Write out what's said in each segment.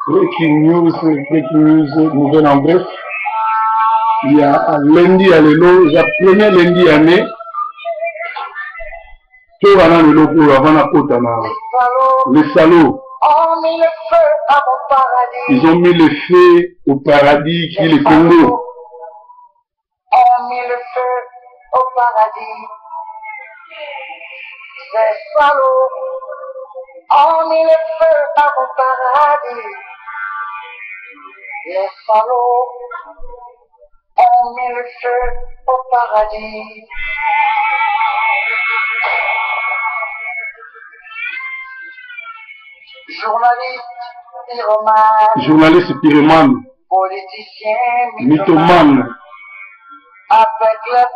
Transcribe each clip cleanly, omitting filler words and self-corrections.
breaking news, nouvelle en bref. Il y a lundi à l'élo, la première lundi année. Tout va dans le lot pour avant la côte. Les salauds. Ils ont mis le feu au paradis qui est le Congo. On mis le feu au paradis. Ces salauds ont mis le feu à mon paradis. Les salauds ont mis le feu au paradis. Journaliste pyromane, politicien mythomane, avec les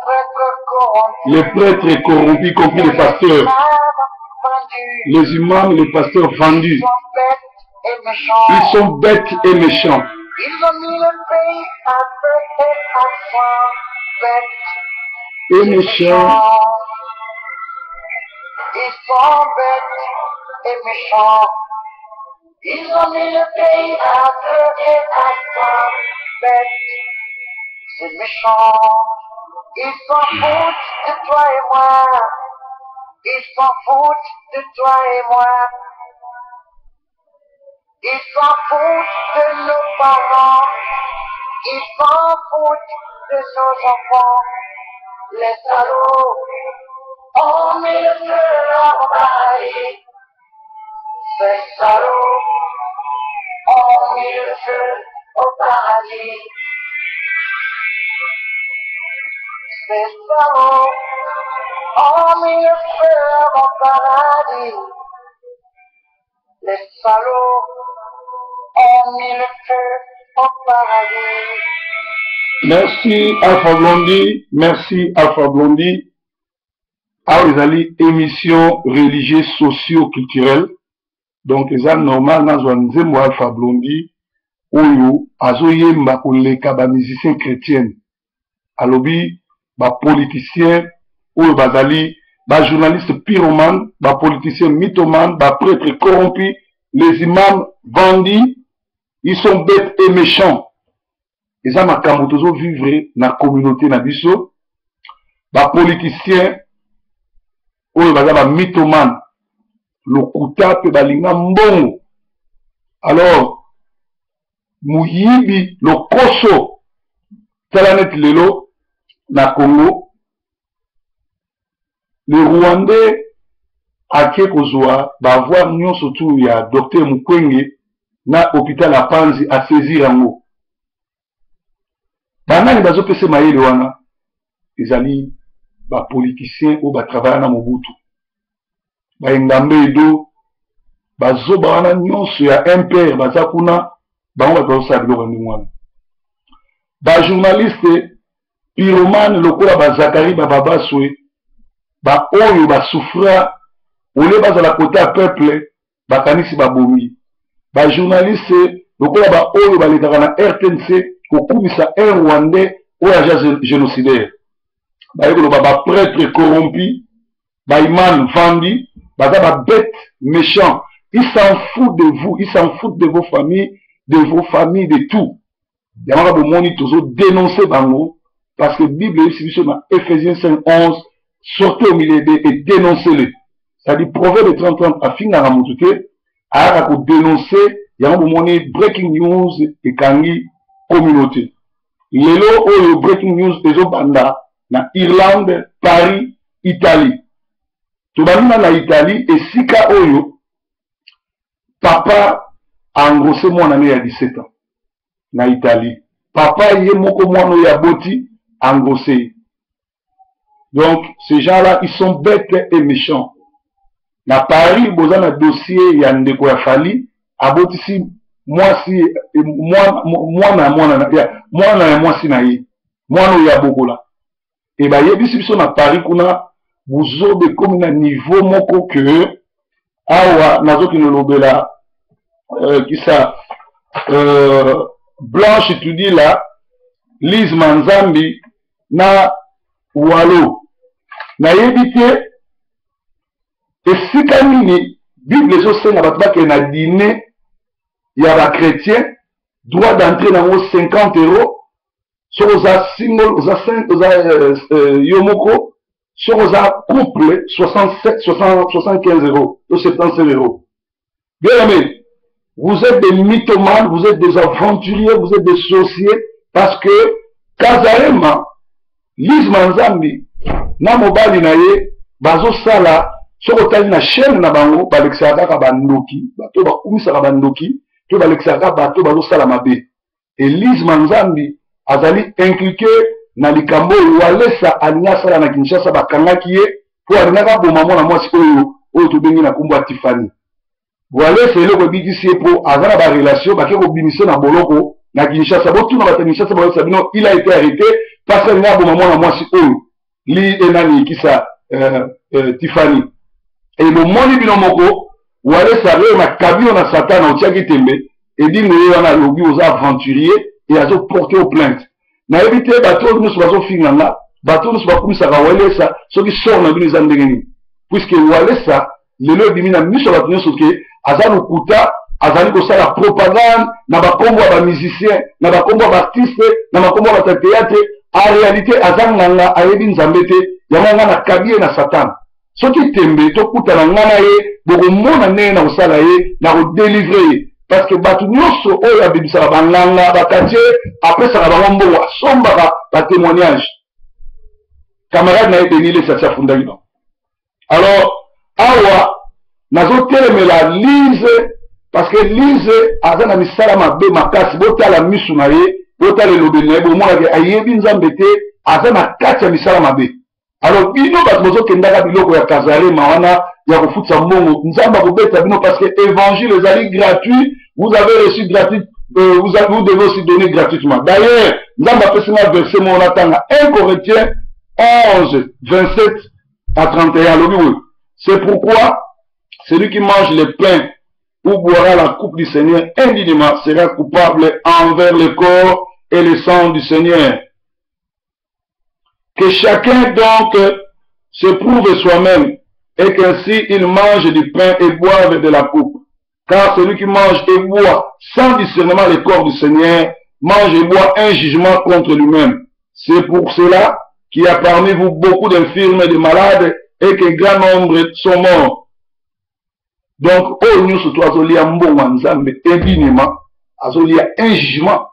prêtres corrompus, compris les pasteurs, les imams, les pasteurs vendus. Ils sont bêtes et méchants. Ils ont mis le pays à feu et à sang, bêtes et méchants. Ils sont bêtes et méchants. Ils ont mis le pays à feu et à sang, bêtes et méchants. Ils s'en foutent de toi et moi. Ils s'en foutent de toi et moi. Ils s'en foutent de nos parents. Ils s'en foutent de nos enfants. Les salauds ont mis le feu à mon paradis. Ces salauds ont mis le feu au paradis. Ces salauds ont mis le feu à mon paradis. Les salauds ont mis le feu au paradis. Merci Alpha Blondie, merci Alpha Blondie. Alors les alliés émissions religieuses socio-culturelles. Donc les âmes normales dans un zémo Alpha Blondie oyo azoye makoleka ba musiciens chrétiens. Alobi ba politiciens oyo bazali ba journalistes pyromanes, ba politiciens mythomanes, ba prêtres corrompus, les imams vendus, ils sont bêtes et méchants. Et ça m'a kamotozo vivre na communauté na biso, ba politiciens oyo baza ba mythomanes, lokuta pe balinga mbongo. Alors muyibi lokoso talanet lelo na Congo. Le Rwandais a kozwa ba voir nyon surtout ya docteur Mukwege na hôpital à Panzi à saisir yango. Banani bazo pese mayele wana ezali ba politiciens ou ba travailler na Mobutu. Ba ngambe edo bazo ba wana nyonso ya MPR baza kuna bango bazo sabilo wana. Ba journaliste pyromane lokola ba Zakari ba Babaswe ba oyo ba souffra ole bazala côté à peuple ba kanisi ba bomi ba journaliste lokola ba oyo ba letaka na RTNC kokumisa un Rwandais oyo agent génocidaire ba yekolo ba prêtre corrompu ba imam vendi baza ba bête méchant. Ils s'en foutent de vous, ils s'en foutent de vos familles, de tout. Yamara bomoni tozo dénoncer bango parce que Bible est dans Ephésiens 5:11. Sortez au milieu d'eux et dénoncez-le. C'est-à-dire, proverbe de 30-30 a fini à Ramoutuke, a dénoncer, il y a un moment breaking news et kangi communauté. Lelo oyo breaking news ezo banda na Irlande, Paris, Italie. Tobamina na Italie et sika oyo papa a engrossé mon année à 17 ans na Italie. Papa yé moko mwana ya boti engrossé. Donc, ces gens-là, ils sont bêtes et méchants. Na Paris, vous avez un dossier, il y a un déco à Fali, à Botisi, moi si, moi si naï, moi no ya beaucoup là. Et bah, il y a des situations à Paris qu'on a, vous avez comme un niveau moko que, awa, nazo qui nous l'obéla, qui ça, Blanche étudie là, Lise Manzambi, na, Walo. Na yebite esika nini Bible ezosenga bato bakende na dîner il y a des chrétiens, droit d'entrer dans 50 €, sur aux single, aux 5, yomoko, sur aux couple, 75 €, 75 €. Bien aimé, vous êtes des mythomanes, vous êtes des aventuriers, vous êtes des sorciers, parce que, Kazarema, Lise Manzambi, na mobali na ye, bazo sala, soko tali na chaîne na bango, balexaka bandoki, bato bakumisaka bandoki, to balexaka bato bazo sala mabe. Elise Manzambi azali impliqué na likambo walesa alinga sala na Kinshasa bakangaki ye, po alingaka boma mwana mwasi oyo tobengi na kombo ya Tiffany. Walesa eloko ebikisi ye po azana ba relation bake kobimisa na boloko na Kinshasa. Botuna bata Kinshasa balesa bino, il a été arrêté parce que alinga boma mwana mwasi oyo li enani kisa Tiffany. Et le moni bino moko walesa re na kabio na satana otiaki tembe edi ngoyo wana lobi aux aventuriers et azo porter aux plaintes. Na éviter bateau nous bazo finganga, bateau nous bakumisaka walesa soki sort na bino zandengeni. Puisque walesa lelo bimina miso bato nyonso ke azali kuta azali kosala propagande na bakombo ba musicien, na bakombo ba artiste, na bakombo ba théâtre. En réalité azanganga ayebi nzambe te, yamanga na kabie na satana. Soki tembe to kutana ngana ye bokomona nene na kosala ye na kodélivrer ye. Parce que bato nyonso oyo abebisaka banganga bakatier apesaka bango mbongo asombaka batémoignage. Camarade na ye Denis Sasi afundaki bango. Alors awa nazotelemela Lise, parce que Lise aza na misala mabe makasi, botala misu na ye, botala elobeli na ye bomonaki ayebi nzambe te, aza na kati ya misala mabe. Alors bino bato bozokendaka biloko ya Kazarema wana ya kofutisa mbongo, nzambe akobeta bino parce que évangile ezali gratuit, vous avez reçu gratuit, vous devez aussi donner gratuitement. D'ailleurs, nzambe apesi na verset mo natanga 1 Corinthiens 11 27 à 31 lobi oui. C'est pourquoi celui qui mange le pain ou boira la coupe du Seigneur indignement sera coupable envers le corps et le sang du Seigneur. Que chacun donc se prouve soi-même et qu'ainsi il mange du pain et boive de la coupe. Car celui qui mange et boit sans discernement le corps du Seigneur mange et boit un jugement contre lui-même. C'est pour cela qu'il y a parmi vous beaucoup d'infirmes et de malades et que grand nombre sont morts. Donc, oh, nous surtout azolia mbongo nzambe évidemment azolia un jugement.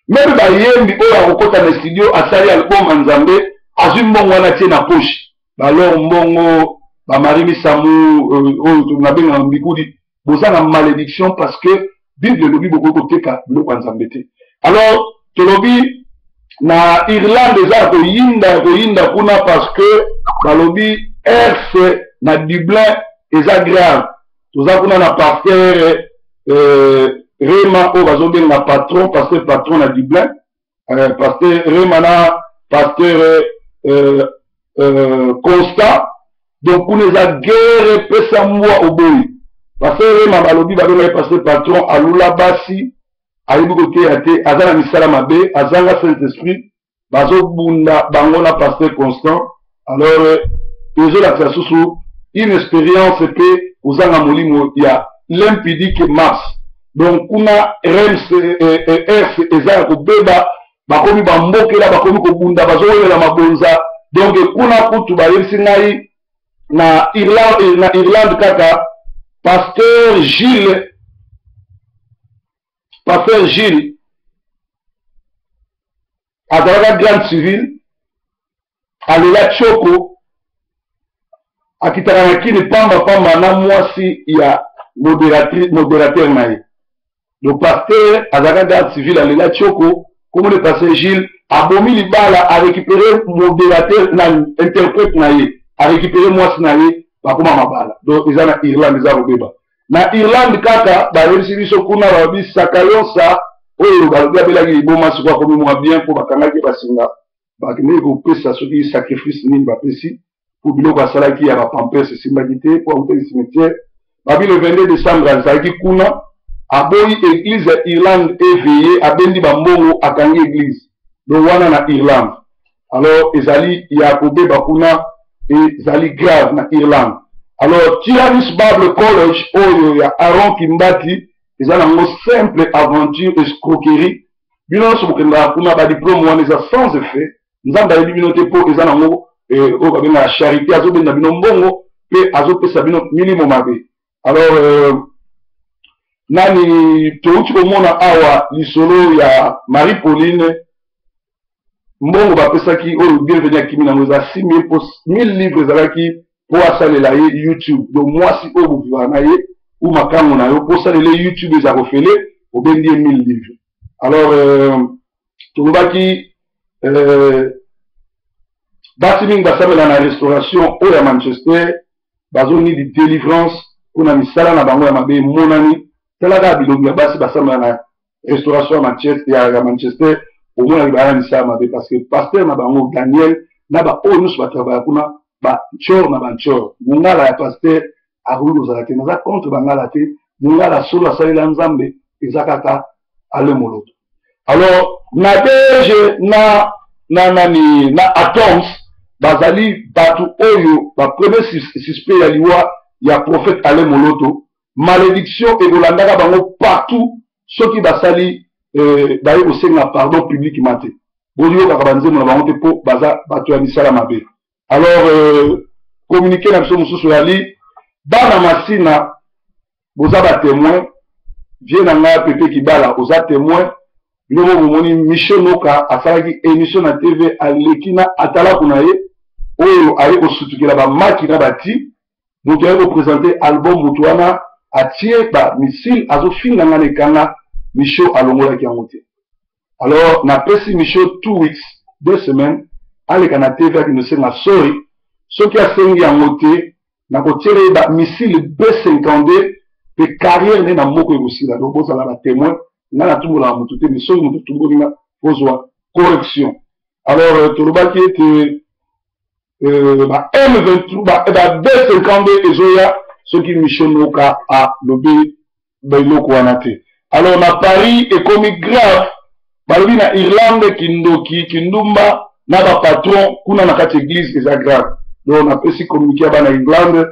Même ba yembi oyo akokota na studio asali album nzambe azwi mbongo wana tie na poche. Alors mbongo ba mari misamu oyo tunabenga mbikudi boza na malédiction parce que Bible lobi boko koteka biloko nzambe te. Alors tolobi na Irlande eza koyinda kuna parce que balobi RC na Dublin eza grave. Toza kuna na pasteur Rema o bazobenga patron, pasteur patron na Dublin, pasteur Rema na pasteur Constant. Donc kuna eza guerre pesa mwa oboyi. Pasteur Rema balobi babenga pasteur patron alula basi ayibi kote ate azana misala mabe azanga Saint-Esprit bazobunda bango na pasteur Constant. Alors ezolakisa susu une expérience pe uzanga molimo ya l'impudique Mars. Donc kuna RC eza kobeba bakomi bambokela bakomi kobunda bazowelela mabonza. Donc kuna kutu bayebisi ngai na Irlande kaka pasteur Gilles azalaka grande civile alela Tchoko akitaka na kini pamba na mwasi ya modérateur na ye. Le pasteur azalaka garde civile alela Tchoko comme le pasteur Gilles abomi libala a récupéré modérateur na interprète na ye a récupéré mwasi na ye bakoma mabala. Donc eza na Irlande eza kobeba na Irlande kaka bayebisi biso kuna babi sakayonsa oyo balobi abelaki liboma sikoyo akomi mwa bien mpo bakangaki basinga bakendeki kopesa soki sacrifice nini bapesi pour biloko asalaki ya bapampers esimbaki te po auteli cimetière. Babi le 22 décembre azalaki kuna aboyi église ya Irlande éveillé abendi bambongo akangi église donc wana na Irlande. Alors ezali ya kobeba kuna ezali grave na Irlande. Alors Tiranis Bible College oyo ya Aaron Kimbati ils ont une simple aventure escroquerie. Bino so kenda kuna ba diplôme wana eza sans effet. Nzamba yebi bino te po eza nango o ba benga charité azo benda bino mbongo pe azo pesa bino milimo mabe. Alors nani touti komona awa lisolo ya Marie Pauline mbongo ba pesa ki o bienvenue à kimi nango za 1000 livres ezalaki po asalela ye YouTube. Donc moi si o vous na ye ou makango na yo po salela YouTube eza kofele o bendi 1000 livres. Alors tolobaki basi mingi basamela na restauration oyo ya Manchester bazoni di délivrance kuna misala na bango ya mabe monani talaka bilongi ya basi basamela na restauration ya Manchester au moins libana misala mabe parce que pasteur na bango Daniel na ba oyo nyonso batravailla kuna ba chor na banchor mongala ya pasteur aruli kozala te naza contre bangala te mongala solo asalela nzambe eza kaka ale moloto. Alors na DG na Atoms bazali batu oyo ba premier suspect ya liwa ya prophète ale moloto malédiction egolandaka bango partout soki basali baye kosenga pardon publiquement te bolio kaka banzemo na bango te po baza batu ya misala mabe. Alors communiquer na biso mosusu yali bana masina boza ba témoin vie na nga pepe kibala oza témoin bino bomoni Michel Noka asalaki émission na TV aleki na atala kuna ye oyo aye kosutukela bamaki na bati moto aye kopresente album moto wana atie ba missile azofinga nga na ekanga Michel alongolaki yango te. Alors napesi Michel 2 weeks 2 semaines aleka na TV akinosenga sorry soki asengi yango te nakotiele ba missile B52 pe carrière ne na moko ekosila donc bozala ba témoin nga na tumbola la moto te mais soki moto tumboli nga kozwa correction. Alors tolobaki ete ba M23 ba B52 ezoya soki Michel Noka a lobe bailoko wana te. Alors na Paris ekomi grave balobi na Irlande kindoki kindumba na ba patron kuna na kati église eza grave. Donc napesi communiquer bana Irlande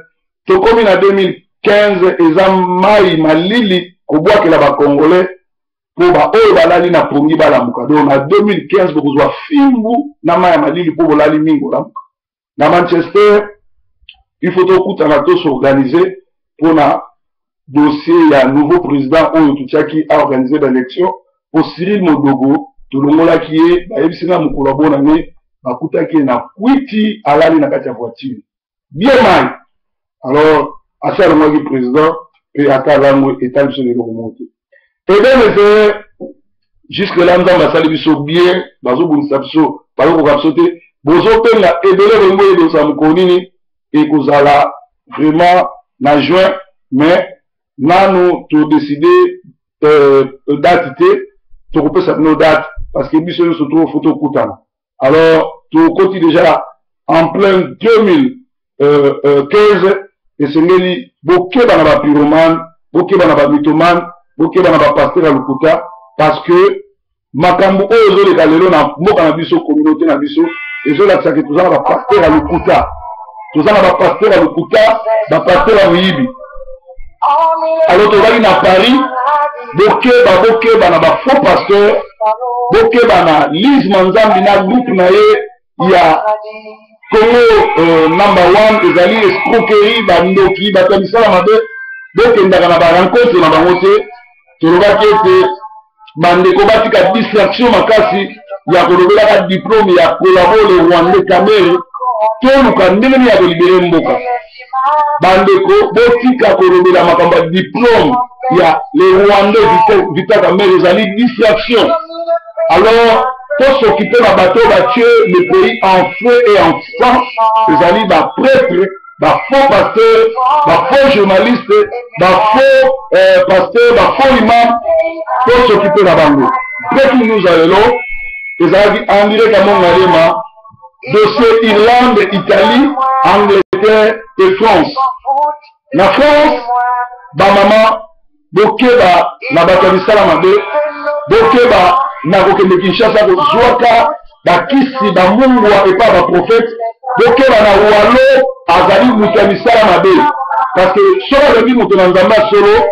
tokomi na 2015 eza mai malili kobwakela ba congolais po ba oyo balali na pongi balamuka. Donc na 2015 bokozwa fimbu na mai malili po bolali mingi olamuka. Na Manchester il faut tokutana to s'organiser pour na dossier ya nouveau président oyo tutiaki a organiser l'élection pour Cyril Modogo tolongolaki ye bayebisi na mokolo bona ne bakutaki na kwiti alali na kati ya voiture bien mai. Alors asa alongwaki président pe ata alango etat biso lelo komonte ebele jusque là nzambe asali biso bien bazobundisa biso bayokoka biso te bozopenga ebele bongo edosa mokolo nini ekozala vraiment na juin mais nanu todeside date te tokopesa bino date parce que biso nyonso faut tokutana. Alors tokoti déjà en plein 2015 esengeli bokeba na bapyromane bokeba na bamythomane bokeba na bapaster ya lokuta parce que makambo oyo ezoleka lelo na mboka na biso communauté na biso ezolakisaki toza na bapaster ya lokuta toza na bapaster ya lokuta bapaster ya moyibi. Alors tozali na Paris bokeba na bafaux pasteur bokeba na Lise Manzambi na groupe na ye ya Congo #1 ezali escroquerie bandoki bato ya misala mabe bokendaka na barencontre na bango te. Tolobaki ete bandeko batika distraction makasi ya kolobelaka diplôme ya kolabole Rwanda Kamere toluka ndenge ya kolibere mboka. Bandeko botika kolobela makambo ya diplôme ya le Rwanda Vital Kamere ezali distraction. Alors pour s'occuper na bateau batue le pays en feu et en sang ezali ba prêtre ba faux pasteur ba faux journaliste ba faux pasteur ba faux imam pour s'occuper na bango. Breaking news alelo ezali en direct à Mongalema dossier Irlande, Italie, Angleterre et France. Na France ba mama bokeba na bato ya misala mabe bokeba na kokende Kinshasa kozwaka bakisi bamungwa epa baprofete bokeba na walo azali moto ya misala mabe parce que soki alobi moto na nzambe ya solo